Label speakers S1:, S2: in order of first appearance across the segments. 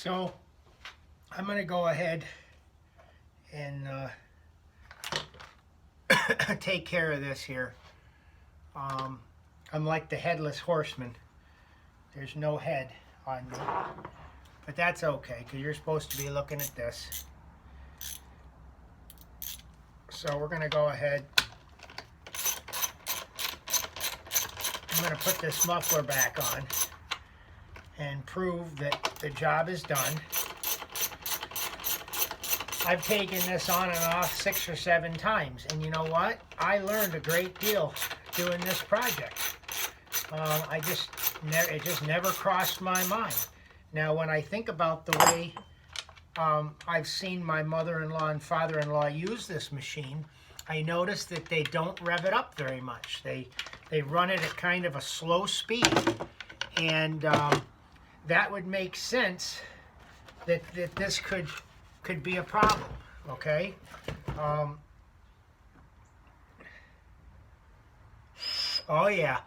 S1: So I'm going to go ahead and take care of this here. I'm like the headless horseman. There's no head on me. But that's okay, because you're supposed to be looking at this. So we're going to go ahead. I'm going to put this muffler back on and prove that the job is done. I've taken this on and off 6 or 7 times, and you know what? I learned a great deal doing this project. It just never crossed my mind. Now, when I think about the way I've seen my mother-in-law and father-in-law use this machine, I noticed that they don't rev it up very much. They run it at kind of a slow speed, and that would make sense that this could be a problem. Okay. Oh yeah.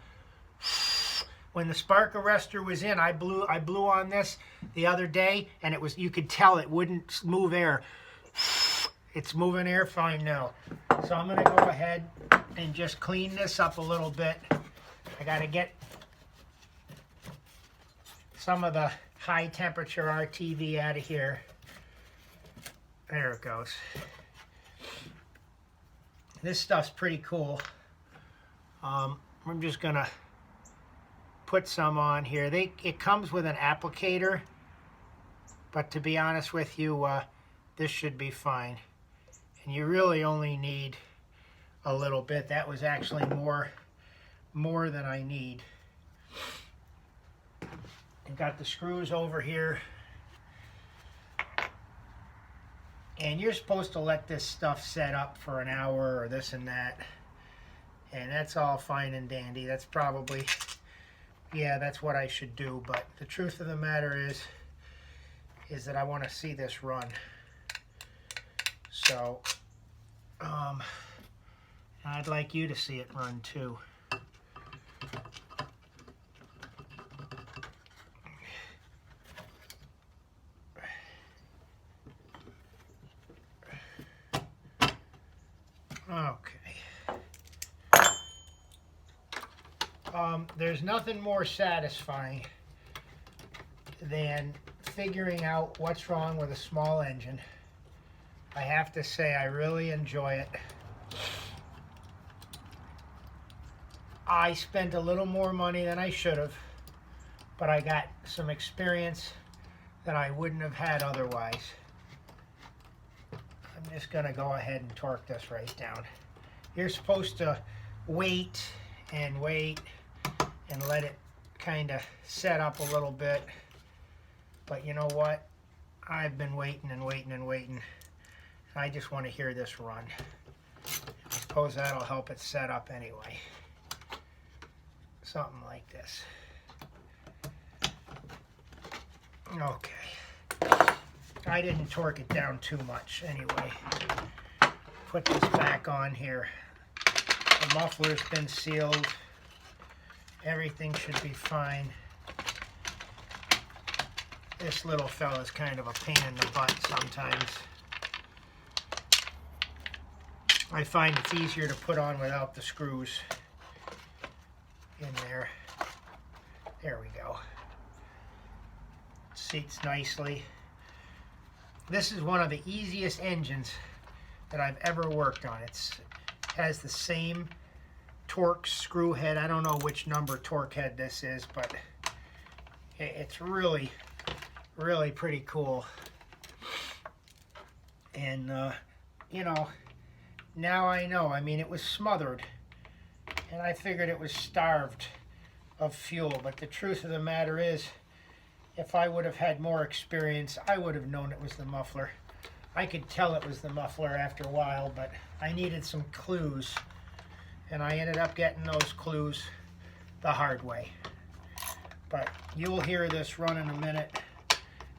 S1: When the spark arrestor was in, I blew on this the other day, and you could tell it wouldn't move air. It's moving air fine now. So I'm going to go ahead and just clean this up a little bit. I got to get some of the high temperature RTV out of here. There it goes. This stuff's pretty cool. I'm just going to put some on here. It comes with an applicator, but to be honest with you, this should be fine. And you really only need a little bit. That was actually more than I need. I've got the screws over here. And you're supposed to let this stuff set up for an hour or this and that. And that's all fine and dandy. That's probably, yeah, that's what I should do. But the truth of the matter is that I want to see this run. So, I'd like you to see it run too. Okay. There's nothing more satisfying than figuring out what's wrong with a small engine. I have to say, I really enjoy it. I spent a little more money than I should have, but I got some experience that I wouldn't have had otherwise. I'm just going to go ahead and torque this right down. You're supposed to wait and let it kind of set up a little bit. But you know what? I've been waiting and waiting and waiting. I just want to hear this run. I suppose that'll help it set up anyway. Something like this. Okay. I didn't torque it down too much anyway. Put this back on here. The muffler's been sealed. Everything should be fine. This little fella's kind of a pain in the butt sometimes. I find it's easier to put on without the screws in there. There we go. Seats nicely. This is one of the easiest engines that I've ever worked on. It has the same torque screw head. I don't know which number torque head this is, but it's really pretty cool. And you know, now I know. I mean, it was smothered, and I figured it was starved of fuel. But the truth of the matter is, if I would have had more experience, I would have known it was the muffler. I could tell it was the muffler after a while, but I needed some clues, and I ended up getting those clues the hard way. But you'll hear this run in a minute.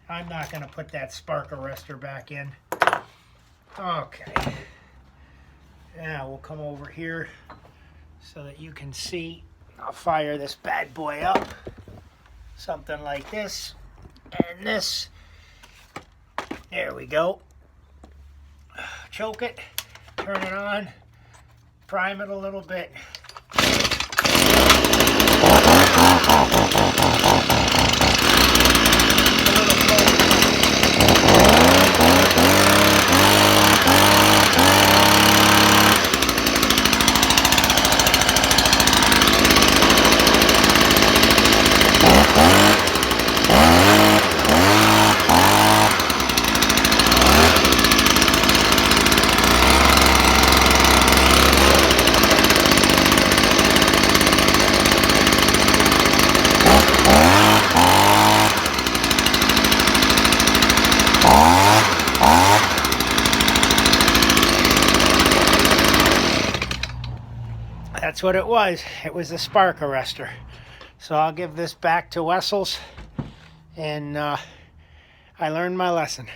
S1: I'm not going to put that spark arrestor back in. Okay. Now we'll come over here so that you can see. I'll fire this bad boy up. Something like this. And this There we go. Choke it, turn it on, prime it a little bit. That's what it was. It was the spark arrestor. So I'll give this back to Wessels, and I learned my lesson.